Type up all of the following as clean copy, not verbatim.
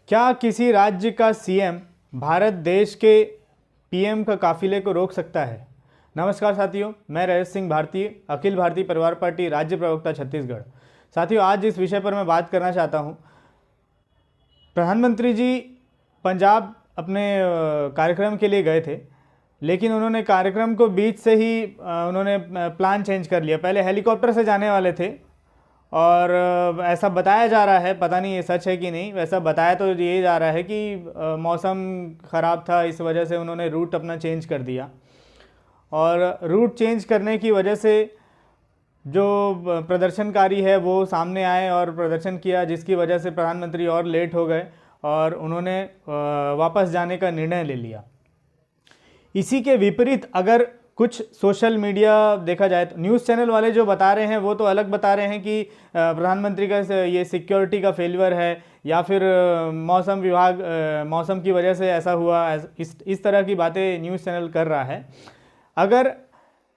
क्या किसी राज्य का सीएम भारत देश के पीएम का काफिले को रोक सकता है? नमस्कार साथियों, मैं रजत सिंह भारती, अखिल भारतीय परिवार पार्टी राज्य प्रवक्ता छत्तीसगढ़। साथियों, आज इस विषय पर मैं बात करना चाहता हूं। प्रधानमंत्री जी पंजाब अपने कार्यक्रम के लिए गए थे, लेकिन उन्होंने कार्यक्रम को बीच से ही उन्होंने प्लान चेंज कर लिया। पहले हेलीकॉप्टर से जाने वाले थे और ऐसा बताया जा रहा है, पता नहीं ये सच है कि नहीं, वैसा बताया तो ये जा रहा है कि मौसम ख़राब था, इस वजह से उन्होंने रूट अपना चेंज कर दिया। और रूट चेंज करने की वजह से जो प्रदर्शनकारी है वो सामने आए और प्रदर्शन किया, जिसकी वजह से प्रधानमंत्री और लेट हो गए और उन्होंने वापस जाने का निर्णय ले लिया। इसी के विपरीत अगर कुछ सोशल मीडिया देखा जाए तो न्यूज़ चैनल वाले जो बता रहे हैं वो तो अलग बता रहे हैं कि प्रधानमंत्री का ये सिक्योरिटी का फेलियर है या फिर मौसम विभाग मौसम की वजह से ऐसा हुआ, इस तरह की बातें न्यूज़ चैनल कर रहा है। अगर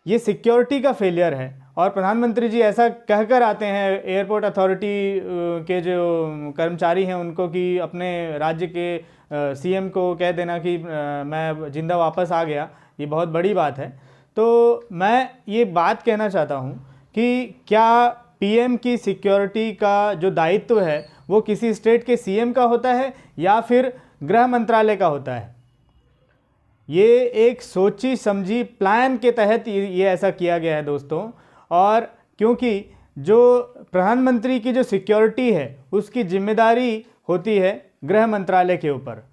ये सिक्योरिटी का फेलियर है और प्रधानमंत्री जी ऐसा कहकर आते हैं एयरपोर्ट अथॉरिटी के जो कर्मचारी हैं उनको कि अपने राज्य के सीएम को कह देना कि मैं जिंदा वापस आ गया, ये बहुत बड़ी बात है। तो मैं ये बात कहना चाहता हूँ कि क्या पीएम की सिक्योरिटी का जो दायित्व है वो किसी स्टेट के सीएम का होता है या फिर गृह मंत्रालय का होता है? ये एक सोची समझी प्लान के तहत ये ऐसा किया गया है दोस्तों। और क्योंकि जो प्रधानमंत्री की जो सिक्योरिटी है उसकी जिम्मेदारी होती है गृह मंत्रालय के ऊपर।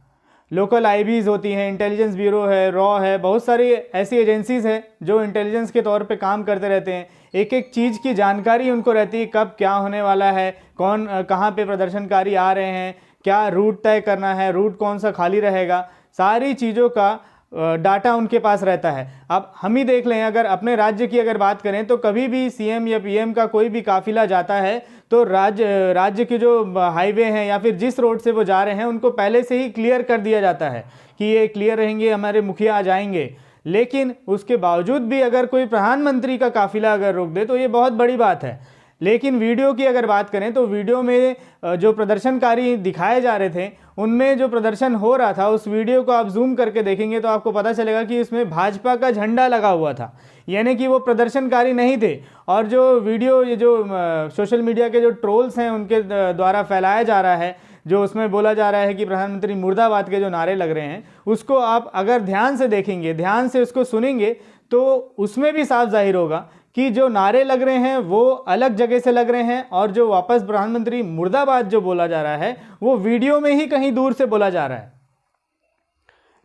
लोकल आईबीज़ होती हैं, इंटेलिजेंस ब्यूरो है, रॉ है, बहुत सारी ऐसी एजेंसीज़ हैं जो इंटेलिजेंस के तौर पे काम करते रहते हैं। एक एक चीज़ की जानकारी उनको रहती है, कब क्या होने वाला है, कौन कहाँ पे प्रदर्शनकारी आ रहे हैं, क्या रूट तय करना है, रूट कौन सा खाली रहेगा, सारी चीज़ों का डाटा उनके पास रहता है। अब हम ही देख लें, अगर अपने राज्य की अगर बात करें तो कभी भी सीएम या पीएम का कोई भी काफिला जाता है तो राज्य के जो हाईवे हैं या फिर जिस रोड से वो जा रहे हैं उनको पहले से ही क्लियर कर दिया जाता है कि ये क्लियर रहेंगे, हमारे मुखिया आ जाएंगे। लेकिन उसके बावजूद भी अगर कोई प्रधानमंत्री का काफिला अगर रोक दे तो ये बहुत बड़ी बात है। लेकिन वीडियो की अगर बात करें तो वीडियो में जो प्रदर्शनकारी दिखाए जा रहे थे उनमें जो प्रदर्शन हो रहा था उस वीडियो को आप जूम करके देखेंगे तो आपको पता चलेगा कि इसमें भाजपा का झंडा लगा हुआ था, यानी कि वो प्रदर्शनकारी नहीं थे। और जो वीडियो ये जो सोशल मीडिया के जो ट्रोल्स हैं उनके द्वारा फैलाया जा रहा है, जो उसमें बोला जा रहा है कि प्रधानमंत्री मुर्दाबाद के जो नारे लग रहे हैं उसको आप अगर ध्यान से देखेंगे, ध्यान से उसको सुनेंगे तो उसमें भी साफ जाहिर होगा कि जो नारे लग रहे हैं वो अलग जगह से लग रहे हैं और जो वापस प्रधानमंत्री मुर्दाबाद जो बोला जा रहा है वो वीडियो में ही कहीं दूर से बोला जा रहा है।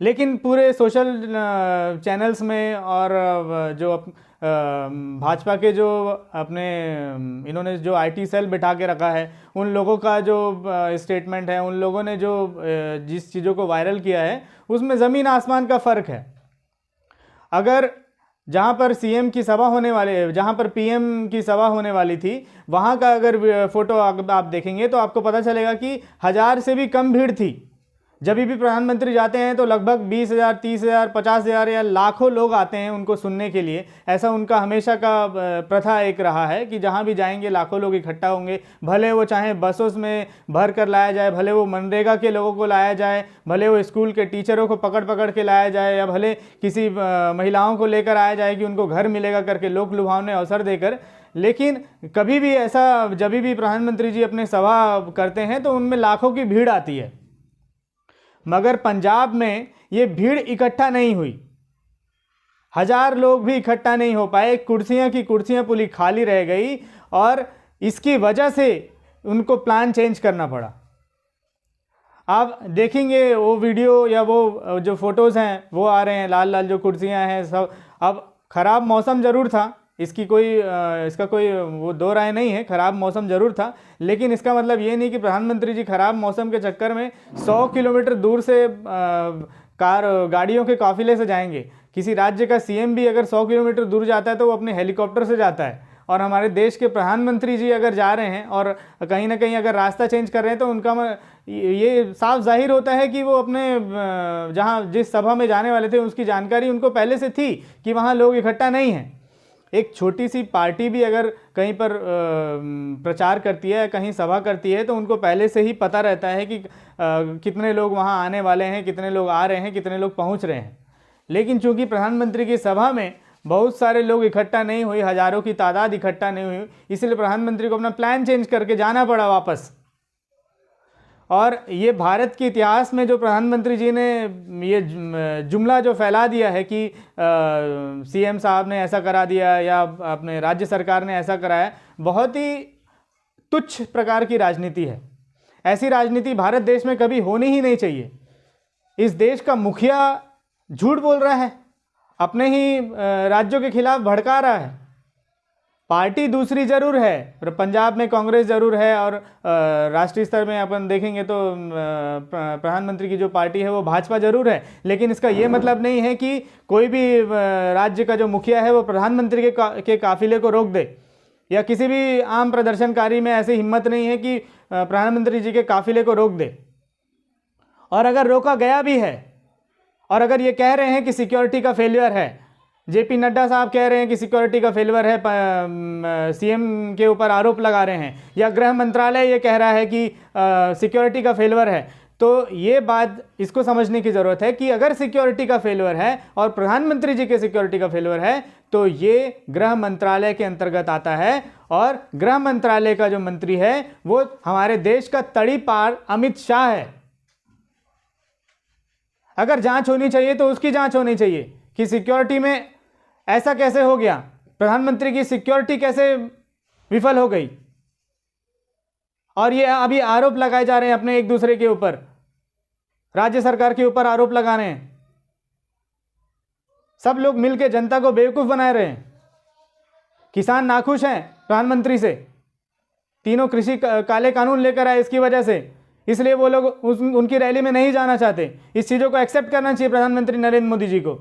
लेकिन पूरे सोशल चैनल्स में और जो भाजपा के जो अपने इन्होंने जो आईटी सेल बिठा के रखा है उन लोगों का जो स्टेटमेंट है, उन लोगों ने जो जिस चीज़ों को वायरल किया है उसमें ज़मीन आसमान का फ़र्क है। अगर जहाँ पर सीएम की सभा होने वाले, जहाँ पर पीएम की सभा होने वाली थी वहाँ का अगर फोटो आप देखेंगे तो आपको पता चलेगा कि 1000 से भी कम भीड़ थी। जब भी प्रधानमंत्री जाते हैं तो लगभग 20,000, 30,000, 50,000 या लाखों लोग आते हैं उनको सुनने के लिए। ऐसा उनका हमेशा का प्रथा एक रहा है कि जहाँ भी जाएंगे लाखों लोग इकट्ठा होंगे, भले वो चाहे बसों में भर कर लाया जाए, भले वो मनरेगा के लोगों को लाया जाए, भले वो स्कूल के टीचरों को पकड़ पकड़ के लाया जाए या भले किसी महिलाओं को लेकर आया जाए कि उनको घर मिलेगा करके लोक लुभावने अवसर देकर। लेकिन कभी भी ऐसा जब भी प्रधानमंत्री जी अपने सभा करते हैं तो उनमें लाखों की भीड़ आती है, मगर पंजाब में ये भीड़ इकट्ठा नहीं हुई। 1000 लोग भी इकट्ठा नहीं हो पाए, कुर्सियां की कुर्सियां पूरी खाली रह गई और इसकी वजह से उनको प्लान चेंज करना पड़ा। आप देखेंगे वो वीडियो या वो जो फोटोज़ हैं वो आ रहे हैं, लाल लाल जो कुर्सियां हैं सब। अब ख़राब मौसम ज़रूर था, इसका कोई वो दो राय नहीं है, ख़राब मौसम ज़रूर था, लेकिन इसका मतलब ये नहीं कि प्रधानमंत्री जी ख़राब मौसम के चक्कर में 100 किलोमीटर दूर से गाड़ियों के काफिले से जाएंगे। किसी राज्य का सीएम भी अगर 100 किलोमीटर दूर जाता है तो वो अपने हेलीकॉप्टर से जाता है, और हमारे देश के प्रधानमंत्री जी अगर जा रहे हैं और कहीं ना कहीं अगर रास्ता चेंज कर रहे हैं तो उनका ये साफ जाहिर होता है कि वो अपने जहाँ जिस सभा में जाने वाले थे उसकी जानकारी उनको पहले से थी कि वहाँ लोग इकट्ठा नहीं हैं। एक छोटी सी पार्टी भी अगर कहीं पर प्रचार करती है, कहीं सभा करती है, तो उनको पहले से ही पता रहता है कि कितने लोग वहाँ आने वाले हैं, कितने लोग आ रहे हैं, कितने लोग पहुँच रहे हैं। लेकिन चूंकि प्रधानमंत्री की सभा में बहुत सारे लोग इकट्ठा नहीं हुई, हजारों की तादाद इकट्ठा नहीं हुई, इसलिए प्रधानमंत्री को अपना प्लान चेंज करके जाना पड़ा वापस। और ये भारत के इतिहास में जो प्रधानमंत्री जी ने ये जुमला जो फैला दिया है कि सीएम साहब ने ऐसा करा दिया या अपने राज्य सरकार ने ऐसा कराया, बहुत ही तुच्छ प्रकार की राजनीति है। ऐसी राजनीति भारत देश में कभी होनी ही नहीं चाहिए। इस देश का मुखिया झूठ बोल रहा है, अपने ही राज्यों के खिलाफ भड़का रहा है। पार्टी दूसरी जरूर है, पंजाब में कांग्रेस जरूर है, और राष्ट्रीय स्तर में अपन देखेंगे तो प्रधानमंत्री की जो पार्टी है वो भाजपा जरूर है। लेकिन इसका ये मतलब नहीं है कि कोई भी राज्य का जो मुखिया है वो प्रधानमंत्री के काफिले को रोक दे, या किसी भी आम प्रदर्शनकारी में ऐसी हिम्मत नहीं है कि प्रधानमंत्री जी के काफिले को रोक दे। और अगर रोका गया भी है, और अगर ये कह रहे हैं कि सिक्योरिटी का फेलियर है, जेपी नड्डा साहब कह रहे हैं कि सिक्योरिटी का फेलियर है, सीएम के ऊपर आरोप लगा रहे हैं, या गृह मंत्रालय ये कह रहा है कि सिक्योरिटी का फेलियर है, तो ये बात इसको समझने की ज़रूरत है कि अगर सिक्योरिटी का फेलियर है और प्रधानमंत्री जी के सिक्योरिटी का फेलियर है, तो ये गृह मंत्रालय के अंतर्गत आता है। और गृह मंत्रालय का जो मंत्री है वो हमारे देश का तड़ी पार अमित शाह है। अगर जांच होनी चाहिए तो उसकी जांच होनी चाहिए कि सिक्योरिटी में ऐसा कैसे हो गया, प्रधानमंत्री की सिक्योरिटी कैसे विफल हो गई। और ये अभी आरोप लगाए जा रहे हैं अपने एक दूसरे के ऊपर, राज्य सरकार के ऊपर आरोप लगा रहे हैं। सब लोग मिलकर जनता को बेवकूफ बना रहे हैं। किसान नाखुश हैं प्रधानमंत्री से, तीनों कृषि काले कानून लेकर आए इसकी वजह से, इसलिए वो लोग उनकी रैली में नहीं जाना चाहते। इस चीज़ों को एक्सेप्ट करना चाहिए प्रधानमंत्री नरेंद्र मोदी जी को।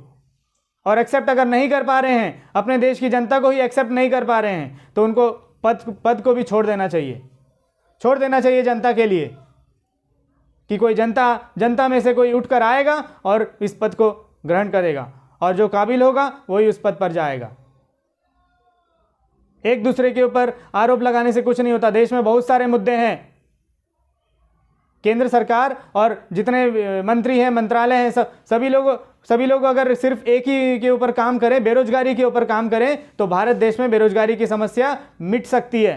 और एक्सेप्ट अगर नहीं कर पा रहे हैं, अपने देश की जनता को ही एक्सेप्ट नहीं कर पा रहे हैं, तो उनको पद को भी छोड़ देना चाहिए जनता के लिए, कि कोई जनता में से कोई उठकर आएगा और इस पद को ग्रहण करेगा, और जो काबिल होगा वही उस पद पर जाएगा। एक दूसरे के ऊपर आरोप लगाने से कुछ नहीं होता। देश में बहुत सारे मुद्दे हैं। केंद्र सरकार और जितने मंत्री हैं, मंत्रालय हैं, सभी लोग अगर सिर्फ एक ही के ऊपर काम करें, बेरोजगारी के ऊपर काम करें, तो भारत देश में बेरोजगारी की समस्या मिट सकती है।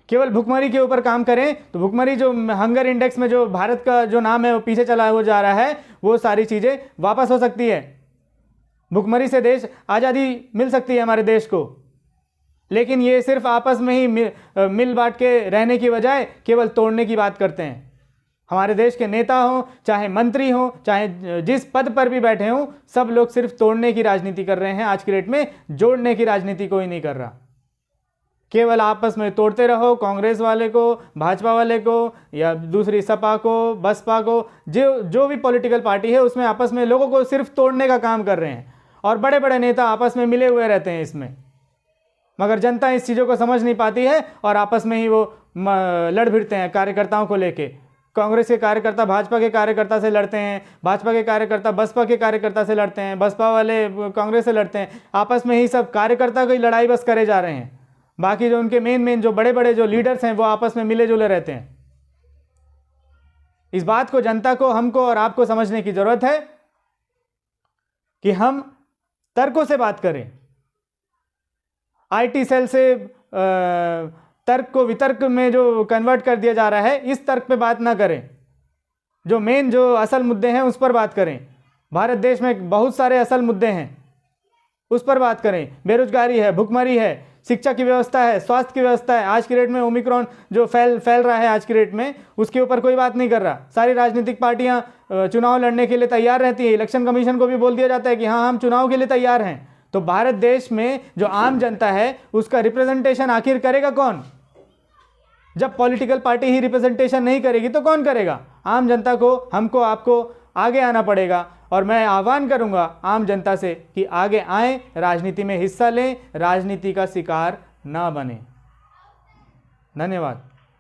केवल भुखमरी के ऊपर काम करें तो भुखमरी, जो हंगर इंडेक्स में जो भारत का जो नाम है वो पीछे चला हो जा रहा है, वो सारी चीजें वापस हो सकती है। भुखमरी से देश आज़ादी मिल सकती है हमारे देश को। लेकिन ये सिर्फ आपस में ही मिल बांट के रहने की बजाय केवल तोड़ने की बात करते हैं। हमारे देश के नेता हों, चाहे मंत्री हों, चाहे जिस पद पर भी बैठे हों, सब लोग सिर्फ तोड़ने की राजनीति कर रहे हैं आज की डेट में। जोड़ने की राजनीति कोई नहीं कर रहा। केवल आपस में तोड़ते रहो, कांग्रेस वाले को, भाजपा वाले को, या दूसरी सपा को, बसपा को, जो भी पॉलिटिकल पार्टी है उसमें आपस में लोगों को सिर्फ तोड़ने का काम कर रहे हैं। और बड़े बड़े नेता आपस में मिले हुए रहते हैं इसमें, मगर जनता इस चीज़ों को समझ नहीं पाती है और आपस में ही वो लड़ भिड़ते हैं कार्यकर्ताओं को लेके। कांग्रेस के कार्यकर्ता भाजपा के कार्यकर्ता से लड़ते हैं, भाजपा के कार्यकर्ता बसपा के कार्यकर्ता से लड़ते हैं, बसपा वाले कांग्रेस से लड़ते हैं। आपस में ही सब कार्यकर्ता की लड़ाई बस करे जा रहे हैं। बाकी जो उनके मेन जो बड़े बड़े जो लीडर्स हैं वो आपस में मिले जुले रहते हैं। इस बात को जनता को, हमको और आपको समझने की जरूरत है कि हम तर्कों से बात करें। आईटी सेल से तर्क को वितर्क में जो कन्वर्ट कर दिया जा रहा है, इस तर्क पे बात ना करें। जो मेन जो असल मुद्दे हैं उस पर बात करें। भारत देश में बहुत सारे असल मुद्दे हैं, उस पर बात करें। बेरोजगारी है, भुखमरी है, शिक्षा की व्यवस्था है, स्वास्थ्य की व्यवस्था है। आज की डेट में ओमिक्रॉन जो फैल रहा है आज की डेट में, उसके ऊपर कोई बात नहीं कर रहा। सारी राजनीतिक पार्टियां चुनाव लड़ने के लिए तैयार रहती है। इलेक्शन कमीशन को भी बोल दिया जाता है कि हाँ, हम चुनाव के लिए तैयार हैं। तो भारत देश में जो आम जनता है उसका रिप्रेजेंटेशन आखिर करेगा कौन? जब पॉलिटिकल पार्टी ही रिप्रेजेंटेशन नहीं करेगी तो कौन करेगा? आम जनता को, हमको, आपको आगे आना पड़ेगा। और मैं आह्वान करूंगा आम जनता से कि आगे आएं, राजनीति में हिस्सा लें, राजनीति का शिकार ना बने। धन्यवाद।